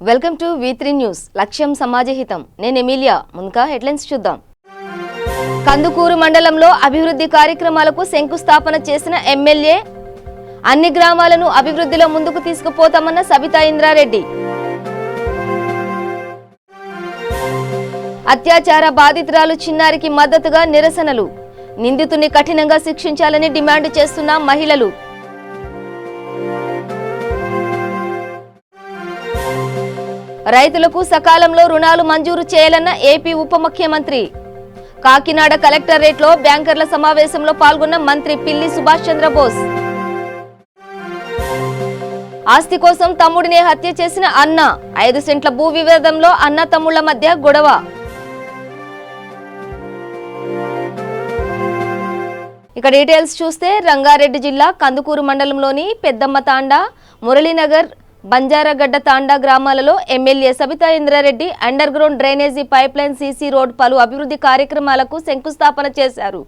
Welcome to V3 news. లక్ష్యం సమాజహితం. నేను Emilia. ముందుగా హెడ్లైన్స్ చూద్దాం. కందుకూరు మండలంలో అభివృద్ధి కార్యక్రమాలకు శంకుస్థాపన చేసిన ఎమ్మెల్యే. అన్ని గ్రామాలను అభివృద్ధిలో ముందుకు తీసుకుపోతామన్న సబితా ఇంద్రారెడ్డి. అత్యాచార బాధితురాలు చిన్నారికి మద్దతుగా నిరసనలు. నిందితుని కఠినంగా శిక్షించాలని డిమాండ్ చేస్తున్న మహిళలు. రైతులకు సకాలంలో రుణాలు మంజూరు చేయాలన్న ఏపీ ఉప ముఖ్యమంత్రి. కాకినాడ కలెక్టరేట్లో బ్యాంకర్ల సమావేశంలో పాల్గొన్న మంత్రి పిల్లి సుభాష్ చంద్రబోస్. ఆస్తి కోసం తమ్ముడిని హత్య చేసిన అన్న. 5 సెంట్ల భూ వివాదంలో అన్న తమ్ముళ్ల మధ్య గొడవ. ఇక డీటెయిల్స్ చూస్తే రంగారెడ్డి జిల్లా కందుకూరు మండలంలోని పెద్దమ్మ తాండా, మురళీనగర్, బంజారాగడ్డ తాండా గ్రామాలలో MLA Sabitha Indra Reddy under ground drainage pipeline CC road పలు అభివృద్ధి కార్యక్రమాలకు శంకుస్థాపన చేశారు.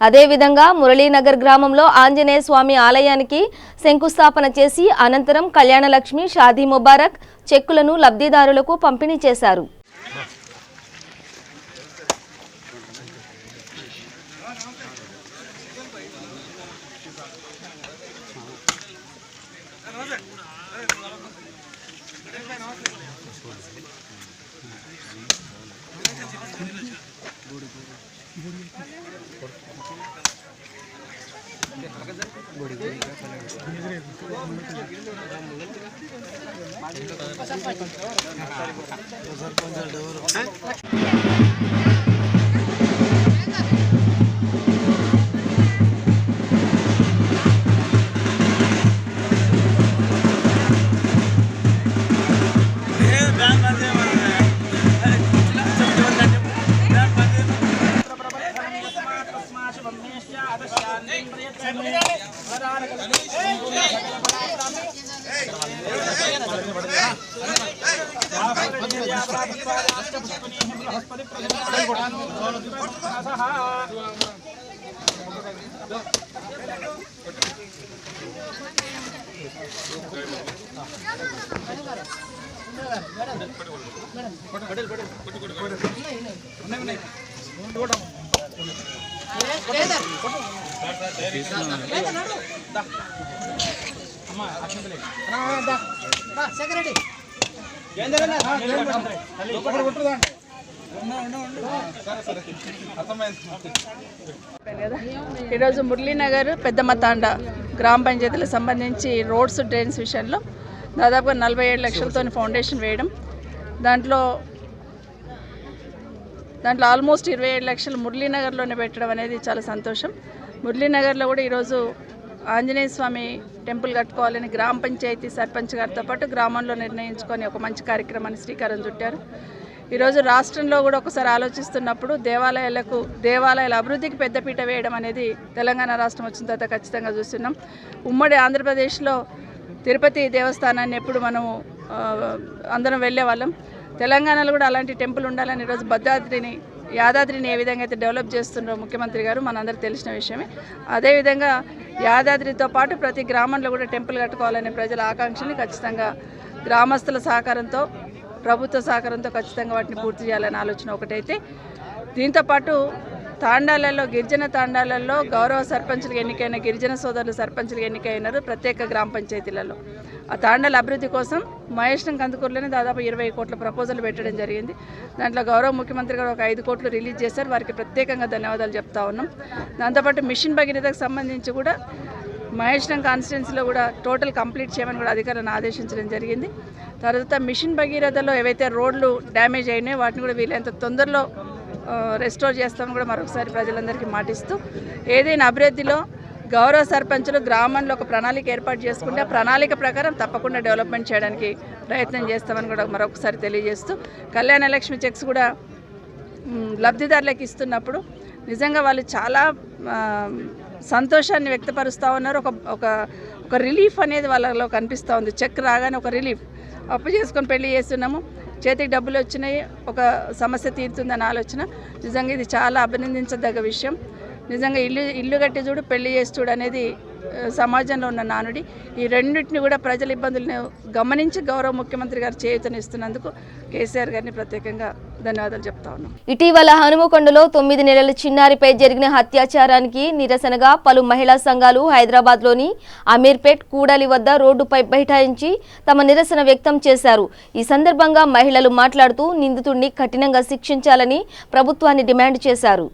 అదేవిధంగా మురళీనగర్ గ్రామంలో ఆంజనేయ స్వామి ఆలయానికి శంకుస్థాపన చేసి అనంతరం కళ్యాణలక్ష్మి, షాదీ ముబారక్ చెక్కులను లబ్ధిదారులకు పంపిణీ చేశారు. ఈరోజు మురళీనగర్, పెద్దమ్మ తాండా గ్రామ పంచాయతీలకు సంబంధించి రోడ్స్, డ్రైన్స్ విషయంలో దాదాపుగా 47 లక్షలతో ఫౌండేషన్ వేయడం, దాంట్లో ఆల్మోస్ట్ 27 లక్షలు మురళీనగర్లోనే పెట్టడం అనేది చాలా సంతోషం. మురళీనగర్లో కూడా ఈరోజు ఆంజనేయ స్వామి టెంపుల్ కట్టుకోవాలని గ్రామ పంచాయతీ సర్పంచ్ గారితో పాటు గ్రామంలో నిర్ణయించుకొని ఒక మంచి కార్యక్రమాన్ని శ్రీకారం చుట్టారు. ఈరోజు రాష్ట్రంలో కూడా ఒకసారి ఆలోచిస్తున్నప్పుడు దేవాలయాల అభివృద్ధికి పెద్దపీట వేయడం అనేది తెలంగాణ రాష్ట్రం వచ్చిన తర్వాత ఖచ్చితంగా చూస్తున్నాం. ఉమ్మడి ఆంధ్రప్రదేశ్లో తిరుపతి దేవస్థానాన్ని ఎప్పుడు మనము అందరం వెళ్ళేవాళ్ళం. తెలంగాణలో కూడా అలాంటి టెంపుల్ ఉండాలని ఈరోజు యాదాద్రిని ఏ విధంగా అయితే డెవలప్ చేస్తున్నారో ముఖ్యమంత్రి గారు మనందరికీ తెలిసిన విషయమే. అదేవిధంగా యాదాద్రితో పాటు ప్రతి గ్రామంలో కూడా టెంపుల్ కట్టుకోవాలనే ప్రజల ఆకాంక్షని ఖచ్చితంగా గ్రామస్తుల సహకారంతో, ప్రభుత్వ సహకారంతో ఖచ్చితంగా వాటిని పూర్తి చేయాలనే ఆలోచన ఒకటైతే, దీంతోపాటు తాండాలలో, గిరిజన తాండాలలో గౌరవ సర్పంచులకు ఎన్నికైన గిరిజన సోదరులు సర్పంచులకు ఎన్నికైనారు ప్రత్యేక గ్రామ పంచాయతీలలో. ఆ తాండాల అభివృద్ధి కోసం మహేష్నం కందుకూరులోనే దాదాపు 20 కోట్ల ప్రపోజల్ పెట్టడం జరిగింది. దాంట్లో గౌరవ ముఖ్యమంత్రి గారు ఒక 5 కోట్లు రిలీజ్ చేశారు. వారికి ప్రత్యేకంగా ధన్యవాదాలు చెప్తా ఉన్నాం. దాంతోపాటు మిషన్ భగీరథకు సంబంధించి కూడా మహేష్నం కాన్స్టిట్యున్సీలో కూడా టోటల్ కంప్లీట్ చేయమని కూడా అధికారులను ఆదేశించడం జరిగింది. తర్వాత మిషన్ భగీరథలో ఏవైతే రోడ్లు డ్యామేజ్ అయినాయో వాటిని కూడా వీలైనంత తొందరలో రెస్టోర్ చేస్తామని కూడా మరొకసారి ప్రజలందరికీ మాటిస్తూ, ఏదైనా అభివృద్ధిలో గౌరవ సర్పంచులు గ్రామంలో ఒక ప్రణాళిక ఏర్పాటు చేసుకుంటే ఆ ప్రణాళిక ప్రకారం తప్పకుండా డెవలప్మెంట్ చేయడానికి ప్రయత్నం చేస్తామని కూడా మరొకసారి తెలియజేస్తూ, కళ్యాణలక్ష్మి చెక్స్ కూడా లబ్ధిదారులకు ఇస్తున్నప్పుడు నిజంగా వాళ్ళు చాలా సంతోషాన్ని వ్యక్తపరుస్తూ ఉన్నారు. ఒక రిలీఫ్ అనేది వాళ్ళలో కనిపిస్తూ ఉంది. చెక్ రాగానే ఒక రిలీఫ్. అప్పు చేసుకొని పెళ్లి చేస్తున్నాము, చేతికి డబ్బులు వచ్చినాయి, ఒక సమస్య తీరుతుందన్న ఆలోచన. నిజంగా ఇది చాలా అభినందించదగ్గ విషయం. నిజంగా ఇల్లు కట్టి చూడు, పెళ్లి చేసి చూడు అనేది సమాజంలో ఉన్న నానుడి. ఈ రెండింటిని కూడా ప్రజల ఇబ్బందులను గమనించి గౌరవ ముఖ్యమంత్రి గారు చేయూతనిస్తున్నందుకు కేసీఆర్ గారిని ప్రత్యేకంగా ధన్యవాదాలు చెప్తా ఉన్నాం. ఇటీవల హనుమకొండలో 9 నెలల చిన్నారిపై జరిగిన అత్యాచారానికి నిరసనగా పలు మహిళా సంఘాలు హైదరాబాద్లోని అమీర్పేట్ కూడలి వద్ద రోడ్డుపై బైఠాయించి తమ నిరసన వ్యక్తం చేశారు. ఈ సందర్భంగా మహిళలు మాట్లాడుతూ నిందితుడిని కఠినంగా శిక్షించాలని ప్రభుత్వాన్ని డిమాండ్ చేశారు.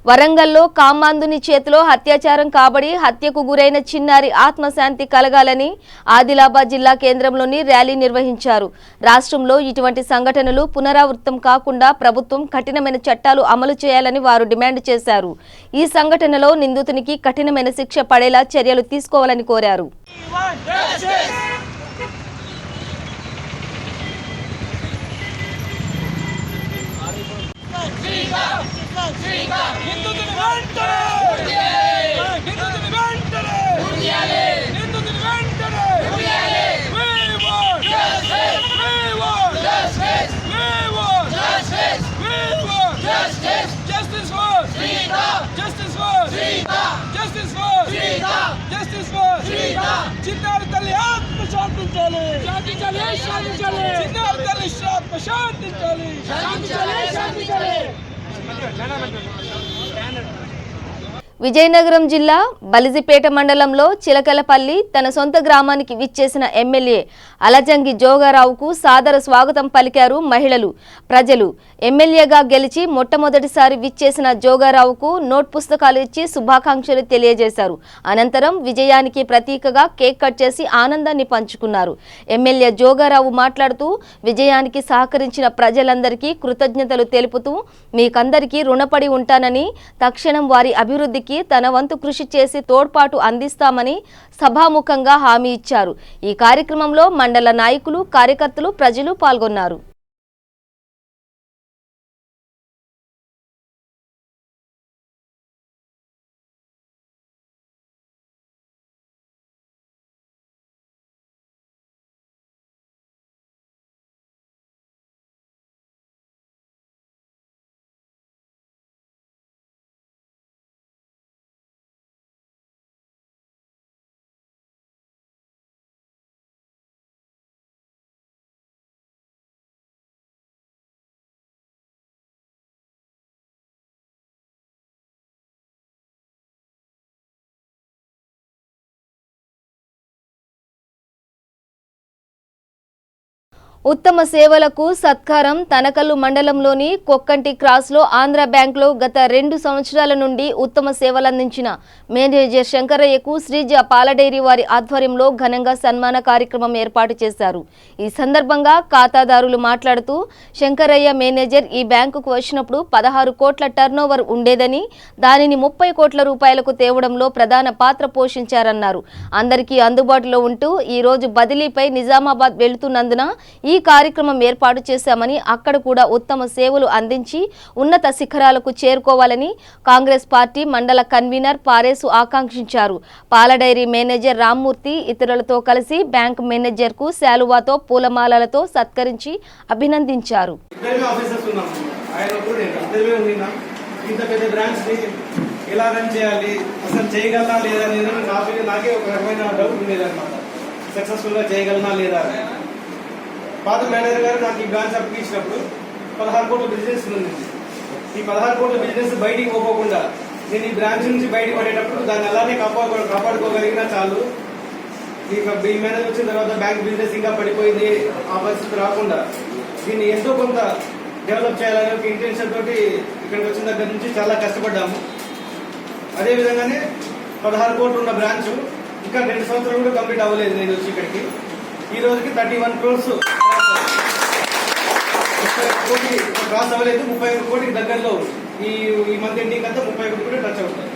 వరంగల్లో కామాంధుని చేతిలో అత్యాచారం కాబడి హత్యకు గురైన చిన్నారి ఆత్మశాంతి కలగాలని ఆదిలాబాద్ జిల్లా కేంద్రంలోని ర్యాలీ నిర్వహించారు. రాష్ట్రంలో ఇటువంటి సంఘటనలు పునరావృతం కాకుండా ప్రభుత్వం కఠినమైన చట్టాలు అమలు చేయాలని వారు డిమాండ్ చేశారు. ఈ సంఘటనలో నిందితునికి కఠినమైన శిక్ష పడేలా చర్యలు తీసుకోవాలని కోరారు. చిన్నారి తల్లి ఆత్మ శాంతించాలి, చిన్నారి తల్లి ఆత్మ శాంతించాలి. విజయనగరం జిల్లా బలిజిపేట మండలంలో చిలకలపల్లి తన సొంత గ్రామానికి విచ్చేసిన ఎమ్మెల్యే అలజంగి జోగారావుకు సాదర స్వాగతం పలికారు మహిళలు, ప్రజలు. ఎమ్మెల్యేగా గెలిచి మొట్టమొదటిసారి విచ్చేసిన జోగారావుకు నోట్ పుస్తకాలు ఇచ్చి శుభాకాంక్షలు తెలియజేశారు. అనంతరం విజయానికి ప్రతీకగా కేక్ కట్ చేసి ఆనందాన్ని పంచుకున్నారు. ఎమ్మెల్యే జోగారావు మాట్లాడుతూ విజయానికి సహకరించిన ప్రజలందరికీ కృతజ్ఞతలు తెలుపుతూ మీకందరికీ రుణపడి ఉంటానని, తక్షణం వారి అభివృద్ధికి తన వంతు కృషి చేసి తోడ్పాటు అందిస్తామని సభాముఖంగా హామీ ఇచ్చారు. ఈ కార్యక్రమంలో మండల నాయకులు, కార్యకర్తలు, ప్రజలు పాల్గొన్నారు. ఉత్తమ సేవలకు సత్కారం తనకల్లు మండలంలోని కొక్కంటి క్రాస్లో ఆంధ్ర బ్యాంక్లో గత 2 సంవత్సరాల నుండి ఉత్తమ సేవలందించిన మేనేజర్ శంకరయ్యకు శ్రీజ పాల డైరీ వారి ఆధ్వర్యంలో ఘనంగా సన్మాన కార్యక్రమం ఏర్పాటు చేశారు. ఈ సందర్భంగా ఖాతాదారులు మాట్లాడుతూ శంకరయ్య మేనేజర్ ఈ బ్యాంకుకు వచ్చినప్పుడు 16 కోట్ల టర్నోవర్ ఉండేదని దానిని 30 కోట్ల రూపాయలకు తేవడంలో ప్రధాన పాత్ర పోషించారన్నారు. అందరికీ అందుబాటులో ఉంటూ ఈ రోజు బదిలీపై నిజామాబాద్ వెళ్తున్నందున ఈ కార్యక్రమం ఏర్పాటు చేశామని, అక్కడ కూడా ఉత్తమ సేవలు అందించి ఉన్నత శిఖరాలకు చేరుకోవాలని కాంగ్రెస్ పార్టీ మండల కన్వీనర్ పారేసు ఆకాంక్షించారు. పాల డైరీ మేనేజర్ రామ్మూర్తి ఇతరులతో కలిసి బ్యాంక్ మేనేజర్కు శాలువాతో పూలమాలలతో సత్కరించి అభినందించారు. ఇంత పెద్ద బ్రాంచ్ని ఎలా రన్ చేయాలి, అసలు చేయగలనా లేదా అనేది నాకే ఒక రకమైన డౌట్ ఉండేదన్నమాట. సక్సెస్ఫుల్గా చేయగలనా లేదా. పాత మేనేజర్ గారు నాకు ఈ బ్రాంచ్ అప్పగించినప్పుడు 16 కోట్ల బిజినెస్ ఉంది. ఈ 16 కోట్ల బిజినెస్ బయటికి పోకుండా నేను ఈ బ్రాంచ్ నుంచి బయటకు పడేటప్పుడు దాన్ని అలానే కాపాడుకోగలిగినా చాలు. ఈ మేనేజర్ వచ్చిన తర్వాత బ్యాంక్ బిజినెస్ ఇంకా పడిపోయింది, ఆ పరిస్థితి రాకుండా దీన్ని ఎంతో కొంత డెవలప్ చేయాలనే ఒక ఇంటెన్షన్ తోటి ఇక్కడికి వచ్చిన దగ్గర నుంచి చాలా కష్టపడ్డాము. అదేవిధంగానే 16 కోట్లు ఉన్న బ్రాంచ్ ఇంకా 2 సంవత్సరాలు కూడా కంప్లీట్ అవ్వలేదు. నేను వచ్చి ఇక్కడికి ఈ రోజుకి 31 క్రోర్స్ కోటి క్రాస్ అవ్వలేదు. 31 కోటికి దగ్గరలో ఈ మంత్ ఎండింగ్ అంతా 31 కూడా టచ్ అవుతుంది.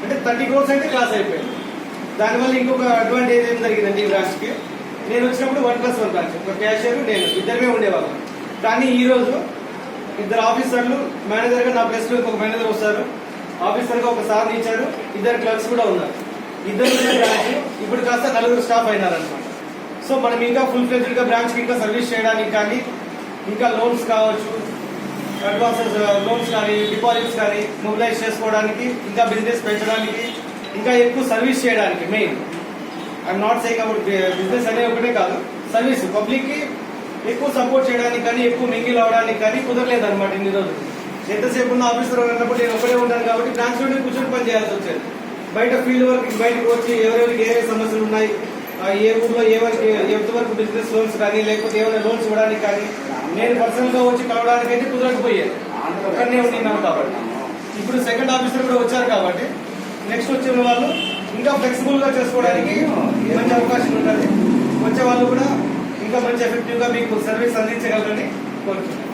అంటే 30 క్రోర్స్ అయితే క్రాస్ అయిపోయింది. దానివల్ల ఇంకొక అడ్వాంటేజ్ ఏం జరిగిందండి ఈ బ్రాంచ్కి. నేను వచ్చినప్పుడు 1+1 బ్రాంచ్, ఒక క్యాషియర్ నేను ఇద్దరమే ఉండేవాళ్ళం. కానీ ఈ రోజు 2 ఆఫీసర్లు, మేనేజర్ గా నా ప్లేస్ లో ఇంకొక మేనేజర్ వస్తారు, ఆఫీసర్ గా ఒక సార్ ఇచ్చారు, 2 క్లర్క్స్ కూడా ఉన్నారు. 2 బ్రాంచ్ ఇప్పుడు కాస్త 4 స్టాఫ్ అయినారనమాట. సో మనం ఇంకా ఫుల్ ఫ్లెడ్జ్డ్ గా బ్రాంచ్ కి ఇంకా సర్వీస్ చేయడానికి కానీ, ఇంకా లోన్స్ కావచ్చు, అడ్వాన్సెస్ లోన్స్ కానీ, డిపాజిట్స్ కానీ మొబిలైజ్ చేసుకోవడానికి, ఇంకా బిజినెస్ పెంచడానికి, ఇంకా ఎక్కువ సర్వీస్ చేయడానికి, main I'm not saying about business అనే ఒకటే కాదు, సర్వీస్ పబ్లిక్ కి ఎక్కువ సపోర్ట్ చేయడానికి కానీ, ఎక్కువ మింగిల్ అవడానికి కానీ కుదరలేదు అనమాట. ఇన్ని రోజులు ఎంతసేపు ఉన్న ఆఫీసర్ అన్నప్పుడు నేను ఒకటే ఉంటాను కాబట్టి బ్రాంచ్ లోనే కూర్చొని పని చేయాల్సి వచ్చేది. బయట ఫీల్డ్ వర్క్ బయటకు వచ్చి ఎవరెవరికి ఏ సమస్యలు ఉన్నాయి, ఏ ఊర్లో ఎంతవరకు బిజినెస్ లోన్స్ కానీ, లేకపోతే ఏమైనా లోన్స్ ఇవ్వడానికి కానీ నేను పర్సనల్ గా వచ్చి కలవడానికి అయితే కుదరకపోయేది, ఒక్కడనే ఉన్నాను కాబట్టి. ఇప్పుడు సెకండ్ ఆఫీసర్ కూడా వచ్చారు కాబట్టి నెక్స్ట్ వచ్చిన వాళ్ళు ఇంకా ఫ్లెక్సిబుల్ గా చేసుకోవడానికి మంచి అవకాశం ఉంటుంది. వచ్చే వాళ్ళు కూడా ఇంకా మంచి ఎఫెక్టివ్ గా మీకు సర్వీస్ అందించగలరని కోరుతున్నాను.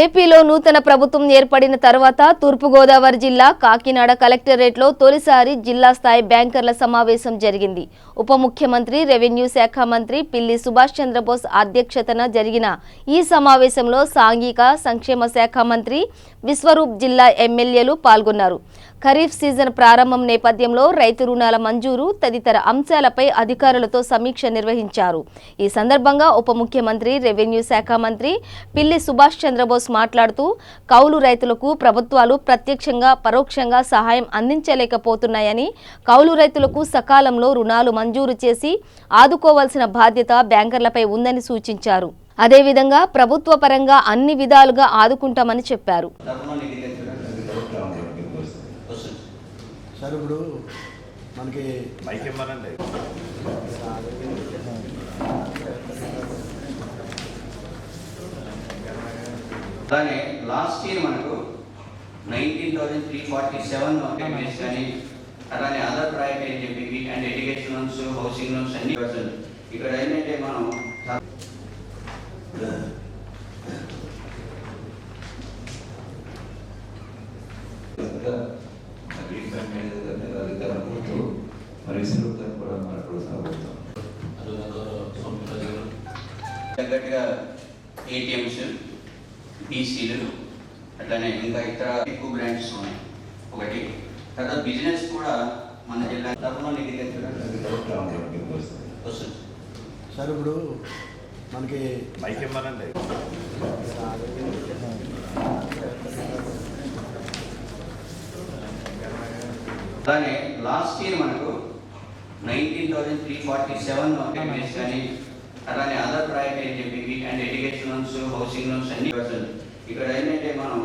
ఏపీలో నూతన ప్రభుత్వం ఏర్పడిన తర్వాత తూర్పుగోదావరి జిల్లా కాకినాడ కలెక్టరేట్లో తొలిసారి జిల్లా స్థాయి బ్యాంకర్ల సమావేశం జరిగింది. ఉప ముఖ్యమంత్రి, రెవెన్యూ శాఖ మంత్రి పిల్లి సుభాష్ చంద్రబోస్ అధ్యక్షతన జరిగిన ఈ సమావేశంలో సాంఘిక సంక్షేమ శాఖ మంత్రి విశ్వరూప్, జిల్లా ఎమ్మెల్యేలు పాల్గొన్నారు. ఖరీఫ్ సీజన్ ప్రారంభం నేపథ్యంలో రైతు రుణాల మంజూరు తదితర అంశాలపై అధికారులతో సమీక్ష నిర్వహించారు. ఈ సందర్భంగా ఉప ముఖ్యమంత్రి, రెవెన్యూ శాఖ మంత్రి పిల్లి సుభాష్ చంద్రబోస్ మాట్లాడుతూ కౌలు రైతులకు ప్రభుత్వాలు ప్రత్యక్షంగా, పరోక్షంగా సహాయం అందించలేకపోతున్నాయని, కౌలు రైతులకు సకాలంలో రుణాలు మంజూరు చేసి ఆదుకోవాల్సిన బాధ్యత బ్యాంకర్లపై ఉందని సూచించారు. అదేవిధంగా ప్రభుత్వ పరంగా అన్ని విధాలుగా ఆదుకుంటామని చెప్పారు. సార్ ఇప్పుడు మనకి అలానే లాస్ట్ ఇయర్ మనకు 19,347 పేమెంట్స్ కానీ, అలానే అదర్ ప్రైవేట్ అని చెప్పి and education loans, housing loans అన్ని పర్సెంట్. ఇక్కడ ఏంటంటే మనం తగ్గట్టుగా ఏటీఎంస్, బీసీలు, అట్లానే ఇంకా ఇతర ఎక్కువ బ్రాంచెస్ ఉన్నాయి. ఒకటి తర్వాత బిజినెస్ కూడా మన జిల్లా తరఫున వస్తుంది. సార్ ఇప్పుడు మనకి అలానే లాస్ట్ ఇయర్ మనకు 19,347 పేమెంట్స్ కానీ, అలానే అదర్ ప్రైవేట్ అని చెప్పి and education loans, housing loans అన్ని పర్సెంట్. ఇక్కడ ఏంటంటే మనం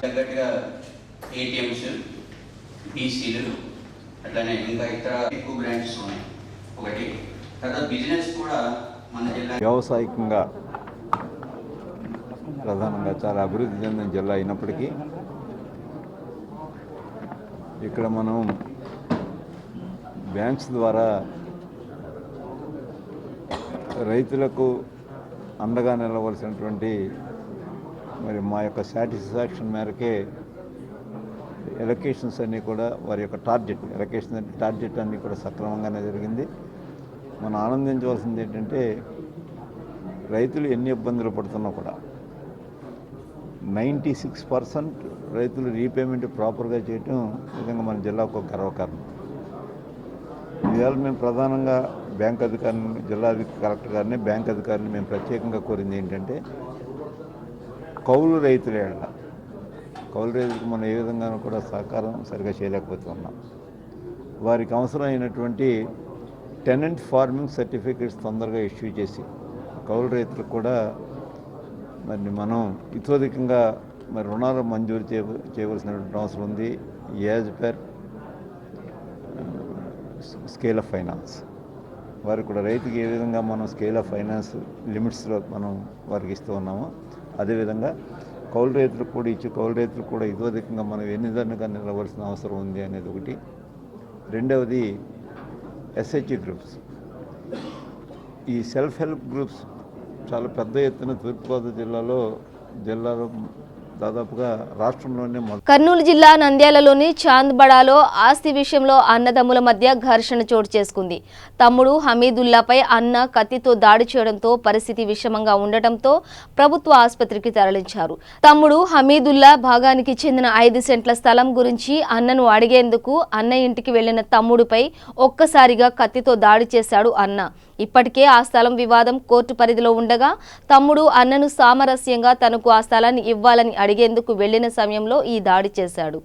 తగ్గట్టుగా ఏటీఎంస్, బీసీలు, అట్లానే ఇంకా ఇతర ఎక్కువ బ్రాంచెస్ ఉన్నాయి. ఒకటి తర్వాత బిజినెస్ కూడా మన జిల్లా వ్యవసాయకంగా ప్రధానంగా చాలా అభివృద్ధి చెందిన జిల్లా అయినప్పటికీ ఇక్కడ మనం బ్యాంక్స్ ద్వారా రైతులకు అండగా నిలవలసినటువంటి మరి మా యొక్క సాటిస్ఫాక్షన్ మేరకే ఎలకేషన్స్ అన్నీ కూడా వారి యొక్క టార్గెట్ అన్నీ కూడా సక్రమంగానే జరిగింది. మనం ఆనందించవలసింది ఏంటంటే రైతులు ఎన్ని ఇబ్బందులు పడుతున్నా కూడా 96% రైతులు రీపేమెంట్ ప్రాపర్గా చేయటం నిజంగా మన జిల్లాకు ఒక గర్వకారణం. ఇవాళ మేము ప్రధానంగా బ్యాంక్ అధికారులను, జిల్లా కలెక్టర్ గారిని, బ్యాంక్ అధికారులను మేము ప్రత్యేకంగా కోరింది ఏంటంటే కౌలు రైతులకు మనం ఏ విధంగానూ కూడా సహకారం సరిగా చేయలేకపోతున్నాం. వారికి అవసరమైనటువంటి టెనెంట్ ఫార్మింగ్ సర్టిఫికేట్స్ తొందరగా ఇష్యూ చేసి కౌలు రైతులకు కూడా మరి మనం ఇతోధికంగా మరి రుణాలు మంజూరు చేయవలసినటువంటి అవసరం ఉంది. As per scale of finance వారికి కూడా రైతుకి ఏ విధంగా మనం స్కేల్ ఆఫ్ ఫైనాన్స్ లిమిట్స్లో మనం వారికి ఇస్తూ ఉన్నామో అదేవిధంగా కౌలు రైతులకు కూడా ఇచ్చి కౌలు రైతులకు కూడా ఇతోధికంగా మనం ఎన్నిదన్నుగా నిలవలసిన అవసరం ఉంది అనేది ఒకటి. రెండవది SHG గ్రూప్స్. ఈ సెల్ఫ్ హెల్ప్ గ్రూప్స్ చాలా పెద్ద ఎత్తున తూర్పుగోదావరి జిల్లాలో దాదాపుగా రాష్ట్రంలోనే కర్నూలు జిల్లా నంద్యాలలోని చాంద్బడాలో ఆస్తి విషయంలో అన్నదమ్ముల మధ్య ఘర్షణ చోటు చేసుకుంది. తమ్ముడు హమీదుల్లాపై అన్న కత్తితో దాడి చేయడంతో పరిస్థితి విషమంగా ఉండటంతో ప్రభుత్వ ఆసుపత్రికి తరలించారు. తమ్ముడు హమీదుల్లా భాగానికి చెందిన 5 సెంట్ల స్థలం గురించి అన్నను అడిగేందుకు అన్న ఇంటికి వెళ్లిన తమ్ముడిపై ఒక్కసారిగా కత్తితో దాడి చేశాడు అన్న. ఇప్పటికే ఆ స్థలం వివాదం కోర్టు పరిధిలో ఉండగా తమ్ముడు అన్నను సామరస్యంగా తనకు ఆ స్థలాన్ని ఇవ్వాలని అడిగేందుకు వెళ్లిన సమయంలో ఈ దాడి చేశాడు.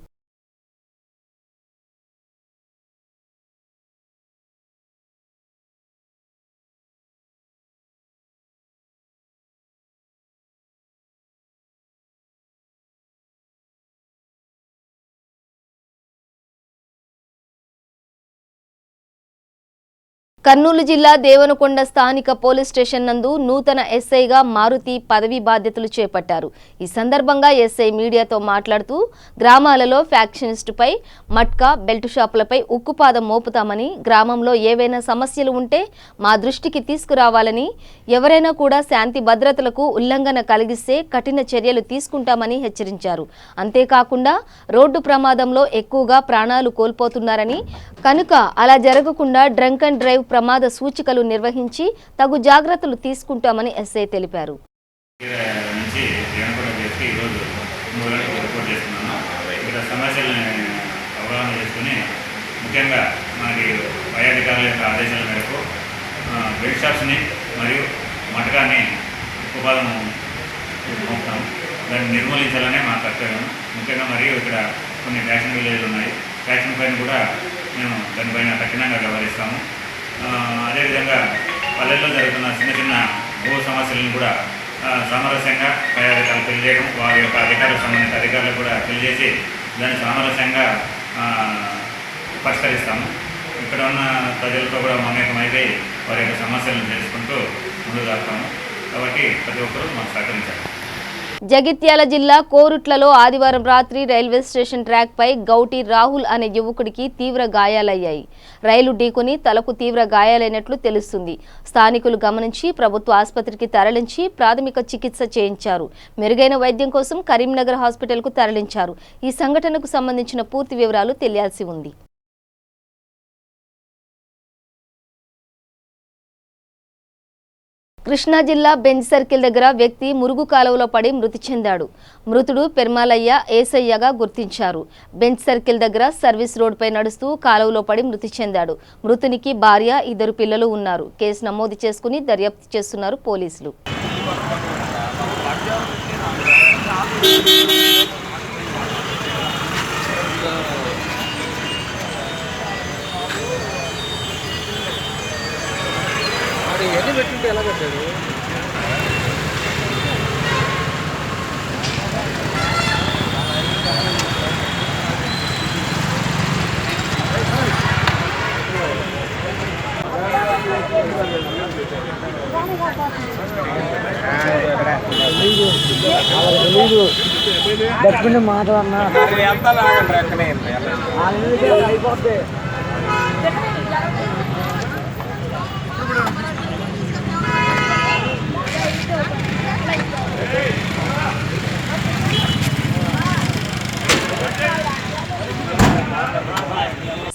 కర్నూలు జిల్లా దేవనకొండ స్థానిక పోలీస్ స్టేషన్ నందు నూతన ఎస్ఐగా మారుతి పదవి బాధ్యతలు చేపట్టారు. ఈ సందర్భంగా ఎస్ఐ మీడియాతో మాట్లాడుతూ గ్రామాలలో ఫ్యాక్షనిస్టుపై మట్కా బెల్ట్ షాపులపై ఉక్కుపాదం మోపుతామని, గ్రామంలో ఏవైనా సమస్యలు ఉంటే మా దృష్టికి తీసుకురావాలని, ఎవరైనా కూడా శాంతి భద్రతలకు ఉల్లంఘన కలిగిస్తే కఠిన చర్యలు తీసుకుంటామని హెచ్చరించారు. అంతేకాకుండా రోడ్డు ప్రమాదంలో ఎక్కువగా ప్రాణాలు కోల్పోతున్నారని, కనుక అలా జరగకుండా డ్రంక్ అండ్ డ్రైవ్ ప్రమాద సూచికలు నిర్వహించి తగు జాగ్రత్తలు తీసుకుంటామని ఎస్ఐ తెలిపారు. ముఖ్యంగా మనకి పై అధికారుల యొక్క ఆదేశాల మేరకు బెల్ట్ షాప్స్ని మరియు మటకాన్ని ఉపాధం మోపుతాం. దాన్ని నిర్మూలించాలనే మా కర్తవ్యం. ముఖ్యంగా మరియు ఇక్కడ కొన్ని ఫ్యాషన్ విలేజ్లు ఉన్నాయి. ఫ్యాషన్ పైన కూడా మేము దానిపైన కఠినంగా వ్యవహరిస్తాము. అదేవిధంగా పల్లెల్లో జరుగుతున్న చిన్న చిన్న భూ సమస్యలను కూడా సామరస్యంగా పై అధికారులు తెలియజేయడం, వారి యొక్క సంబంధిత అధికారులకు కూడా తెలియజేసి దాన్ని సామరస్యంగా పరిష్కరిస్తాము. ఇక్కడ ఉన్న ప్రజలతో కూడా మమేకమైతే వారి యొక్క సమస్యలను తెలుసుకుంటూ ముందుకు వెళ్తాము. కాబట్టి ప్రతి ఒక్కరూ మాకు సహకరించాలి. జగిత్యాల జిల్లా కోరుట్లలో ఆదివారం రాత్రి రైల్వే స్టేషన్ ట్రాక్ పై గౌటి రాహుల్ అనే యువకుడికి తీవ్ర గాయాలయ్యాయి. రైలు ఢీకొని తలకు తీవ్ర గాయాలైనట్లు తెలుస్తుంది. స్థానికులు గమనించి ప్రభుత్వ ఆసుపత్రికి తరలించి ప్రాథమిక చికిత్స చేయించారు. మెరుగైన వైద్యం కోసం కరీంనగర్ హాస్పిటల్కు తరలించారు. ఈ సంఘటనకు సంబంధించిన పూర్తి వివరాలు తెలియాల్సి ఉంది. కృష్ణా జిల్లా బెంజ్ సర్కిల్ దగ్గర వ్యక్తి మురుగు కాలువలో పడి మృతి చెందాడు. మృతుడు పెర్మాలయ్య ఏసయ్యగా గుర్తించారు. బెంజ్ సర్కిల్ దగ్గర సర్వీస్ రోడ్డుపై నడుస్తూ కాలువలో పడి మృతి చెందాడు. మృతునికి భార్య, 2 పిల్లలు ఉన్నారు. కేసు నమోదు చేసుకుని దర్యాప్తు చేస్తున్నారు పోలీసులు. ఎన్ని పెట్టుంటే ఎలా పెట్టాడు? డబ్బుని మాట్లాడినా అయిపోతే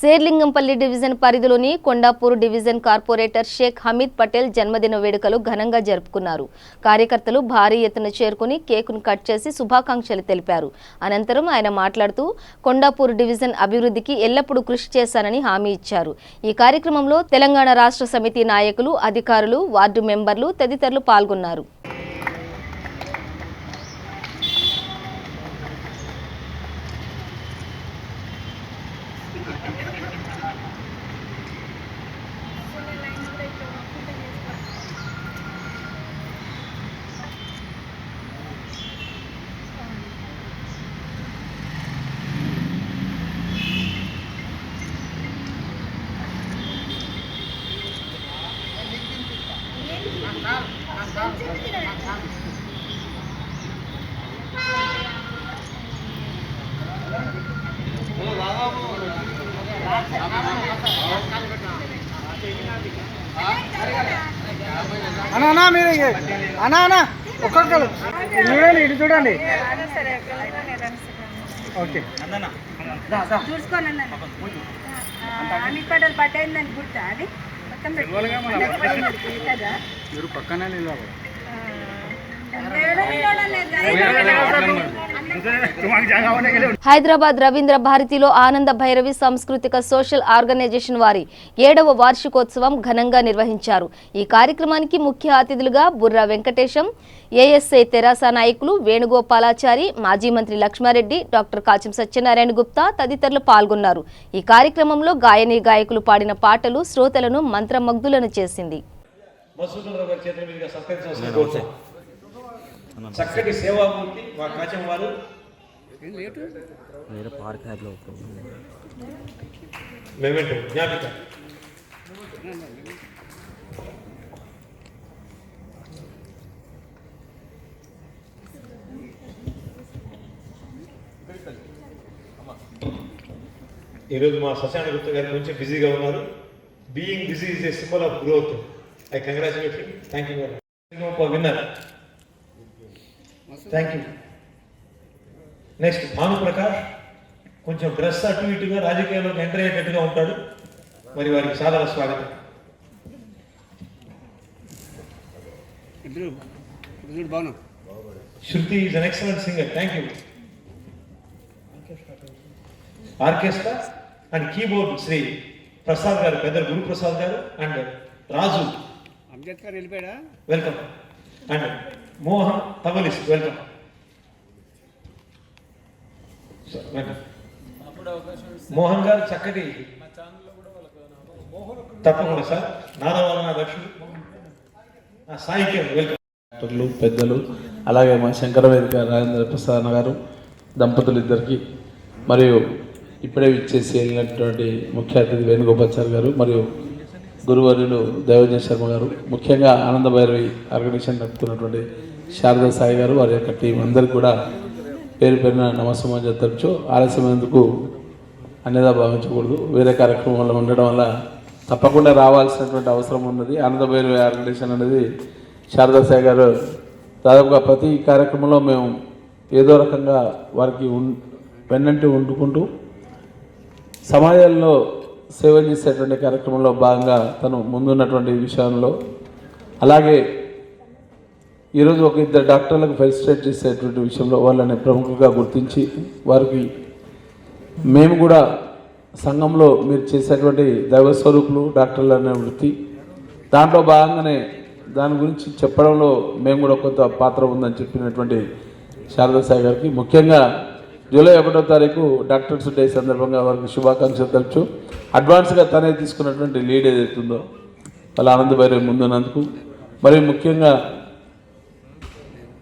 శేర్లింగంపల్లి డివిజన్ పరిధిలోని కొండాపూర్ డివిజన్ కార్పొరేటర్ షేక్ హమీద్ పటేల్ జన్మదిన వేడుకలు ఘనంగా జరుపుకున్నారు. కార్యకర్తలు భారీ ఎత్తున చేరుకుని కేకును కట్ చేసి శుభాకాంక్షలు తెలిపారు. అనంతరం ఆయన మాట్లాడుతూ కొండాపూర్ డివిజన్ అభివృద్ధికి ఎల్లప్పుడూ కృషి చేశానని హామీ ఇచ్చారు. ఈ కార్యక్రమంలో తెలంగాణ రాష్ట్ర సమితి నాయకులు, అధికారులు, వార్డు మెంబర్లు తదితరులు పాల్గొన్నారు. అన్నా మీరు అన్నా ఒక్కొక్కరు చూడండి, ఇటు చూడండి. ఓకే చూసుకోండి పటేల్ పట్టేందని గుర్తా అది మొత్తం కదా మీరు పక్కనే నిలబడు. హైదరాబాద్ రవీంద్ర భారతిలో ఆనంద భైరవి సాంస్కృతిక సోషల్ ఆర్గనైజేషన్ వారి 7వ వార్షికోత్సవం ఘనంగా నిర్వహించారు. ఈ కార్యక్రమానికి ముఖ్య అతిథులుగా బుర్రా వెంకటేశం, ఏఎస్ఐ తెరాస నాయకులు వేణుగోపాలాచారి, మాజీ మంత్రి లక్ష్మారెడ్డి, డాక్టర్ కాచం సత్యనారాయణ గుప్తా తదితరులు పాల్గొన్నారు. ఈ కార్యక్రమంలో గాయని గాయకులు పాడిన పాటలు శ్రోతలను మంత్రముగ్ధులను చేసింది. చక్కటి సేవామూర్తి మా కాచం వారు మేమేంటో జ్ఞాపిక ఈరోజు మా సశాన గుప్తా గారి కొంచెం బిజీగా ఉన్నారు. Being busy is a symbol of growth. I congratulate you. Thank you winner. Thank you. Next Bhanuprakash కొంచెం డ్రెస్ అటు ఇటుగా రాజకీయాల్లోకి ఎంటర్ అయ్యేటట్టుగా ఉంటాడు. మరి వారికి సాదర స్వాగతం. Shruti is an excellent singer. Thank you. Orchestra and keyboard Shri Prasad garu, పెద్ద గురుప్రసాద్ గారు అండ్ రాజు అంబేద్కర్ వెళ్ళిపోయాడా, welcome. And Mohan tablist, welcome. Mohan garu చక్కటి తప్పకుండా సార్. నారాయణ దక్షుడు సాహిత్యం, వెల్కమ్. పెద్దలు అలాగే మా శంకరవేదిక రాజేంద్ర ప్రసాద్ గారు దంపతులు ఇద్దరికి, మరియు ఇప్పుడే విచ్చేసి వెళ్ళినటువంటి ముఖ్య అతిథి వేణుగోపాచారి గారు మరియు గురువర్యులు దైవజ్ఞ శర్మ గారు, ముఖ్యంగా ఆనంద భైరవి ఆర్గనైజేషన్ నడుపుతున్నటువంటి శారదా సాయి గారు, వారి యొక్క టీం అందరికీ కూడా పేరు పేరున నమస్సమాజం తరచు. ఆలస్యమైనందుకు అన్యదా భావించకూడదు. వేరే కార్యక్రమంలో ఉండడం వల్ల తప్పకుండా రావాల్సినటువంటి అవసరం ఉన్నది. ఆనంద భైరవి ఆర్గనైజేషన్ అనేది శారదా సాయి గారు దాదాపుగా ప్రతి కార్యక్రమంలో మేము ఏదో రకంగా వారికి వెన్నంటి వండుకుంటూ సమాజంలో సేవ చేసేటువంటి కార్యక్రమంలో భాగంగా తను ముందున్నటువంటి విషయంలో, అలాగే ఈరోజు ఒక ఇద్దరు డాక్టర్లకు ఫెలిసిటేట్ చేసేటువంటి విషయంలో వాళ్ళని ప్రముఖంగా గుర్తించి వారికి మేము కూడా సంఘంలో మీరు చేసేటువంటి దైవస్వరూపులు డాక్టర్లు అనే వృత్తి, దాంట్లో భాగంగానే దాని గురించి చెప్పడంలో మేము కూడా కొంత పాత్ర ఉందని చెప్పినటువంటి శారదా సాయి గారికి, ముఖ్యంగా జూలై 1వ తారీఖు డాక్టర్స్ డే సందర్భంగా వారికి శుభాకాంక్షలు తెలుసు. అడ్వాన్స్గా తనే తీసుకున్నటువంటి లీడ్ ఏదైతుందో వాళ్ళ ఆనంద భైరవి ముందున్నందుకు, మరియు ముఖ్యంగా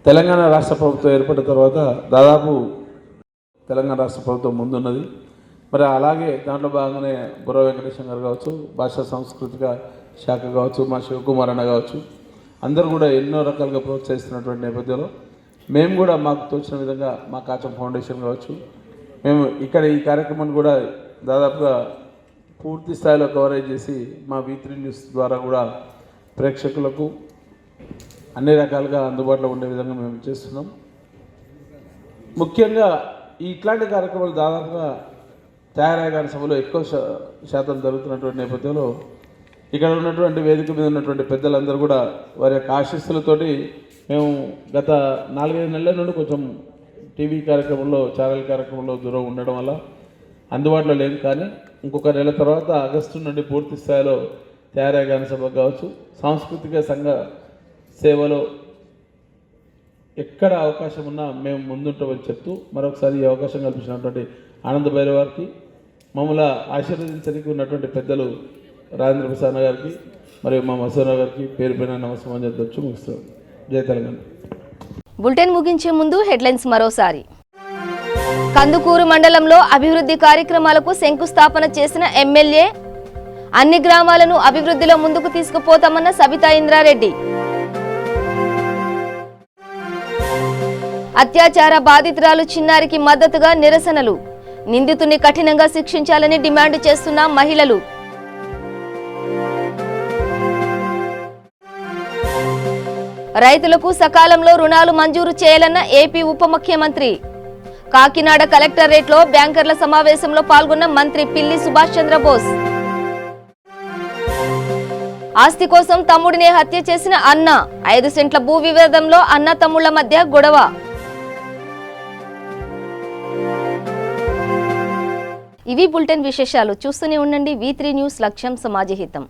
తెలంగాణ రాష్ట్ర ప్రభుత్వం ఏర్పడిన తర్వాత దాదాపు తెలంగాణ రాష్ట్ర ప్రభుత్వం ముందున్నది. మరి అలాగే దాంట్లో భాగంగానే బుర్ర వెంకటేశ్వర గారు కావచ్చు, భాషా సాంస్కృతిక శాఖ కావచ్చు, మా శివకుమార్ అన్న కావచ్చు, అందరూ కూడా ఎన్నో రకాలుగా ప్రోత్సహిస్తున్నటువంటి నేపథ్యంలో మేము కూడా మాకు తోచిన విధంగా మా కాచం ఫౌండేషన్ కావచ్చు, మేము ఇక్కడ ఈ కార్యక్రమాన్ని కూడా దాదాపుగా పూర్తి స్థాయిలో కవరేజ్ చేసి మా V3 న్యూస్ ద్వారా కూడా ప్రేక్షకులకు అన్ని రకాలుగా అందుబాటులో ఉండే విధంగా మేము చేస్తున్నాం. ముఖ్యంగా ఇట్లాంటి కార్యక్రమాలు దాదాపుగా తయారయ్యగారి సభలో ఎక్కువ శాతం జరుగుతున్నటువంటి నేపథ్యంలో ఇక్కడ ఉన్నటువంటి వేదిక మీద ఉన్నటువంటి పెద్దలందరూ కూడా వారి యొక్క ఆశీస్సులతోటి మేము గత 4-5 నెలల నుండి కొంచెం టీవీ కార్యక్రమంలో ఛానల్ కార్యక్రమంలో దూరం ఉండడం వల్ల అందుబాటులో లేము. కానీ ఇంకొక నెల తర్వాత ఆగస్టు నుండి పూర్తి స్థాయిలో తయారయ్యగారి సభ కావచ్చు, సాంస్కృతిక సంఘ సేవలో ఎక్కడ అవకాశం ఉన్నా మేము ముందుంటామని చెప్తూ మరొకసారి ఈ అవకాశం కల్పించినటువంటి ఆనంద భైరవ్ గారికి, మమ్మల్ని ఆశీర్వదించడానికి ఉన్నటువంటి పెద్దలు రాజేంద్ర ప్రసాద్ గారికి మరియు మా మసూరావు గారికి పేరు పైన నమస్కారం చెప్పవచ్చు. ముగిస్తున్నాం. జై తెలంగాణ. బులెటిన్ ముగించే ముందు హెడ్లైన్స్ మరోసారి. కందుకూరు మండలంలో అభివృద్ధి కార్యక్రమాలకు శంకుస్థాపన చేసిన ఎమ్మెల్యే, అన్ని గ్రామాలను అభివృద్ధిలో ముందుకు తీసుకుపోతామన్న సబితా ఇంద్రారెడ్డి. అత్యాచార బాధితురాలు చిన్నారికి మద్దతుగా నిరసనలు, నిందితుని కఠినంగా శిక్షించాలని డిమాండ్ చేస్తున్న మహిళలు. రైతులకు సకాలంలో రుణాలు మంజూరు చేయాలన్న ఏపీ ఉప ముఖ్యమంత్రి. కాకినాడ కలెక్టరేట్లో బ్యాంకర్ల సమావేశంలో పాల్గొన్న మంత్రి పిల్లి సుభాష్ చంద్రబోస్. ఆస్తి కోసం తమ్ముడినే హత్య చేసిన అన్న, 5 సెంట్ల భూ వివాదంలో అన్న తమ్ముళ్ల మధ్య గొడవ. ఇవి బులెటిన్ విశేషాలు. చూస్తూనే ఉండండి V3 న్యూస్, లక్ష్యం సమాజహితం.